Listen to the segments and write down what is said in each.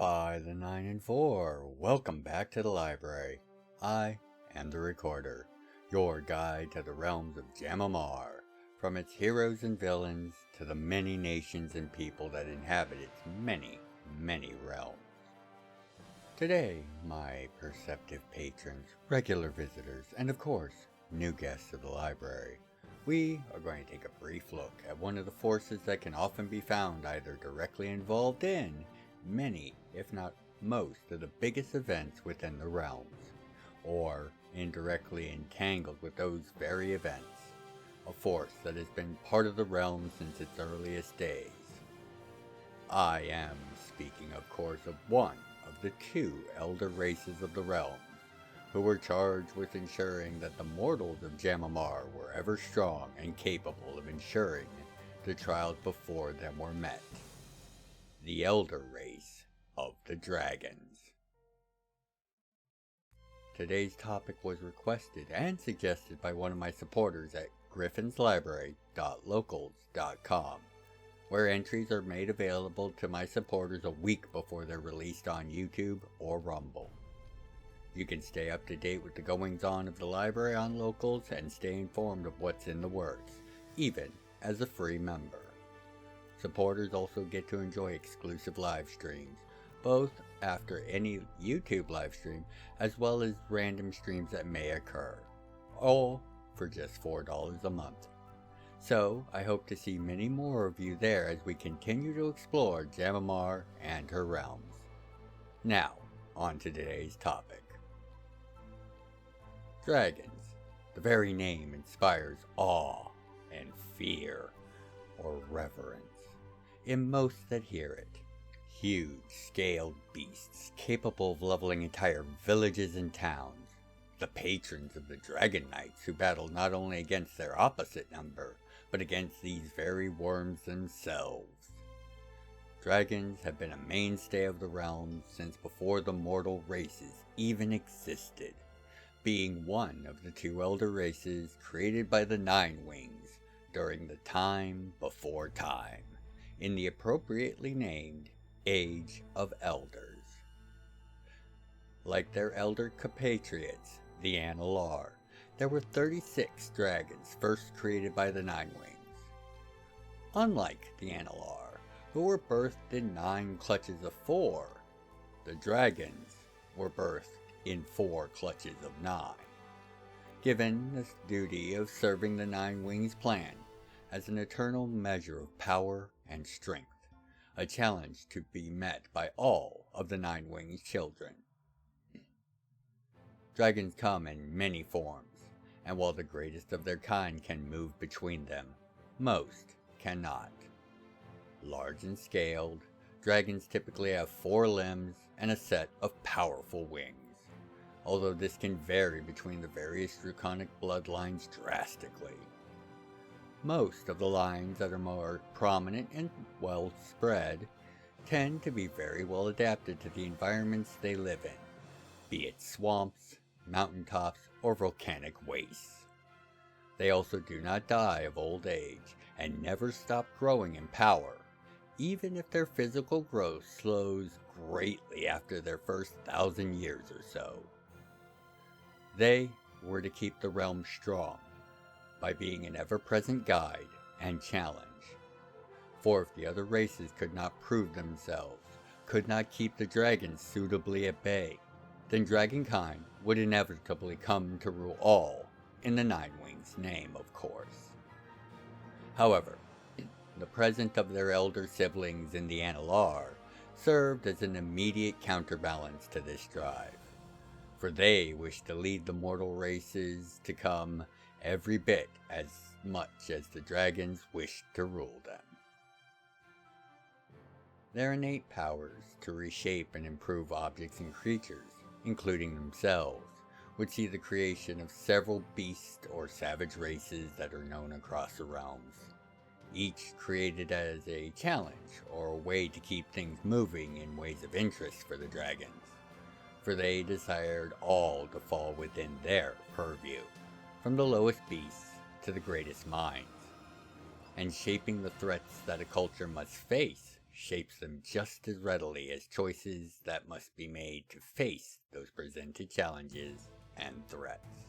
5, the 9, and 4. Welcome back to the library. I am the Recorder, your guide to the realms of Jam'mar, from its heroes and villains to the many nations and people that inhabit its many, many realms. Today, my perceptive patrons, regular visitors, and of course, new guests of the library, we are going to take a brief look at one of the forces that can often be found either directly involved in many, if not most, of the biggest events within the realms, or indirectly entangled with those very events, a force that has been part of the realm since its earliest days. I am speaking, of course, of one of the two elder races of the realm, who were charged with ensuring that the mortals of Jam'mar were ever strong and capable of ensuring the trials before them were met. The elder race of the dragons. Today's topic was requested and suggested by one of my supporters at Gryphon'sLibrary.locals.com, where entries are made available to my supporters a week before they're released on YouTube or Rumble. You can stay up to date with the goings-on of the library on Locals and stay informed of what's in the works, even as a free member. Supporters also get to enjoy exclusive live streams, both after any YouTube live stream, as well as random streams that may occur, all for just $4 a month. So, I hope to see many more of you there as we continue to explore Jam'mar and her realms. Now, on to today's topic. Dragons. The very name inspires awe and fear, or reverence, in most that hear it. Huge, scaled beasts capable of leveling entire villages and towns. The patrons of the Dragon Knights who battle not only against their opposite number, but against these very worms themselves. Dragons have been a mainstay of the realms since before the mortal races even existed, being one of the two elder races created by the Nine Wings during the time before time, in the appropriately named Age of Elders. Like their elder compatriots, the IttR, there were 36 dragons first created by the Nine Wings. Unlike the IttR, who were birthed in 9 clutches of 4, the dragons were birthed in 4 clutches of 9, given the duty of serving the Nine Wings plan as an eternal measure of power and strength, a challenge to be met by all of the Nine Wings' children. Dragons come in many forms, and while the greatest of their kind can move between them, most cannot. Large and scaled, dragons typically have 4 limbs and a set of powerful wings, although this can vary between the various draconic bloodlines drastically. Most of the lines that are more prominent and well spread tend to be very well adapted to the environments they live in, be it swamps, mountaintops, or volcanic wastes. They also do not die of old age and never stop growing in power, even if their physical growth slows greatly after their first 1,000 years or so. They were to keep the realm strong by being an ever-present guide and challenge. For if the other races could not prove themselves, could not keep the dragons suitably at bay, then dragonkind would inevitably come to rule all, in the Nine Wings' name, of course. However, the presence of their elder siblings in the IttR served as an immediate counterbalance to this drive, for they wished to lead the mortal races to come every bit as much as the dragons wished to rule them. Their innate powers to reshape and improve objects and creatures, including themselves, would see the creation of several beast or savage races that are known across the realms, each created as a challenge or a way to keep things moving in ways of interest for the dragons, for they desired all to fall within their purview, from the lowest beasts to the greatest minds, and shaping the threats that a culture must face shapes them just as readily as choices that must be made to face those presented challenges and threats.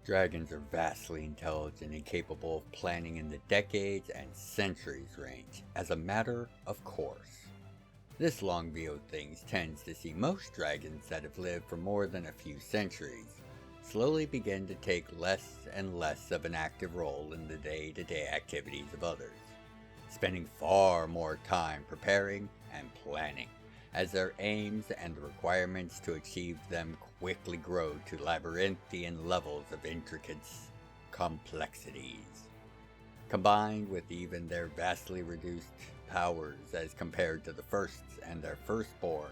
Dragons are vastly intelligent and capable of planning in the decades and centuries range as a matter of course. This long view of things tends to see most dragons that have lived for more than a few centuries slowly begin to take less and less of an active role in the day-to-day activities of others, spending far more time preparing and planning, as their aims and the requirements to achieve them quickly grow to labyrinthian levels of intricate complexities. Combined with even their vastly reduced powers as compared to the firsts and their firstborns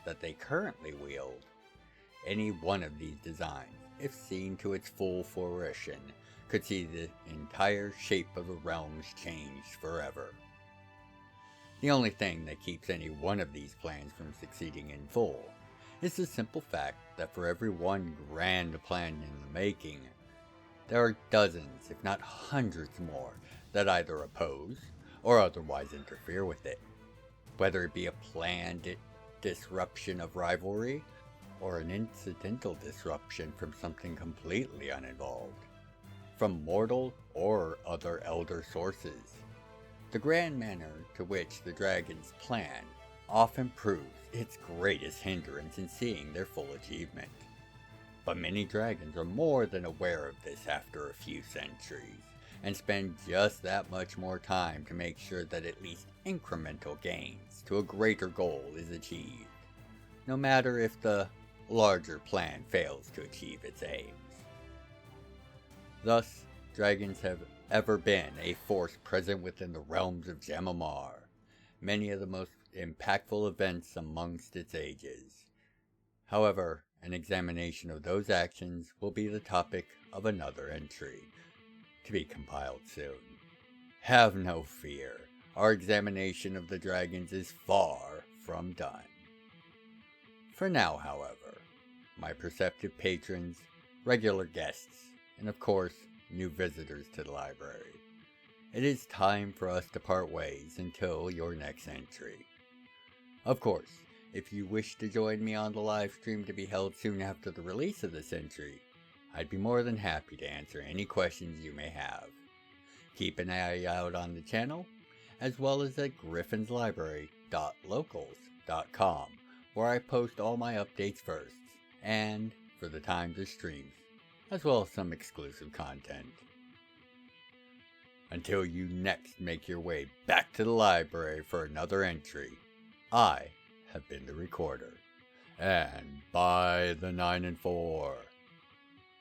that they currently wield, any one of these designs, if seen to its full fruition, could see the entire shape of the realms changed forever. The only thing that keeps any one of these plans from succeeding in full is the simple fact that for every one grand plan in the making, there are dozens, if not hundreds more, that either oppose or otherwise interfere with it, whether it be a planned disruption of rivalry or an incidental disruption from something completely uninvolved, from mortal or other elder sources. The grand manner to which the dragons plan often proves its greatest hindrance in seeing their full achievement. But many dragons are more than aware of this after a few centuries, and spend just that much more time to make sure that at least incremental gains to a greater goal is achieved, no matter if the larger plan fails to achieve its aims. Thus, dragons have ever been a force present within the realms of Jam'mar, many of the most impactful events amongst its ages. However, an examination of those actions will be the topic of another entry, to be compiled soon. Have no fear, our examination of the dragons is far from done. For now, however, my perceptive patrons, regular guests, and of course, new visitors to the library, it is time for us to part ways until your next entry. Of course, if you wish to join me on the live stream to be held soon after the release of this entry, I'd be more than happy to answer any questions you may have. Keep an eye out on the channel, as well as at Gryphon'sLibrary.locals.com, where I post all my updates first, and for the times of streams, as well as some exclusive content. Until you next make your way back to the library for another entry, I have been the recorder, and by the 9 and 4,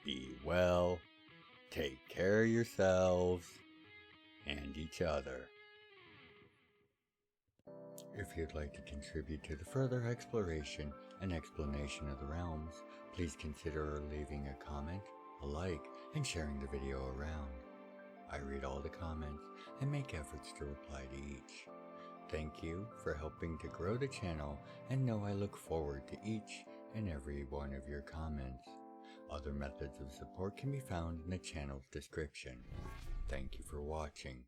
be well, take care of yourselves and each other. If you'd like to contribute to the further exploration and explanation of the realms, please consider leaving a comment, a like, and sharing the video around. I read all the comments and make efforts to reply to each. Thank you for helping to grow the channel, and know I look forward to each and every one of your comments. Other methods of support can be found in the channel's description. Thank you for watching.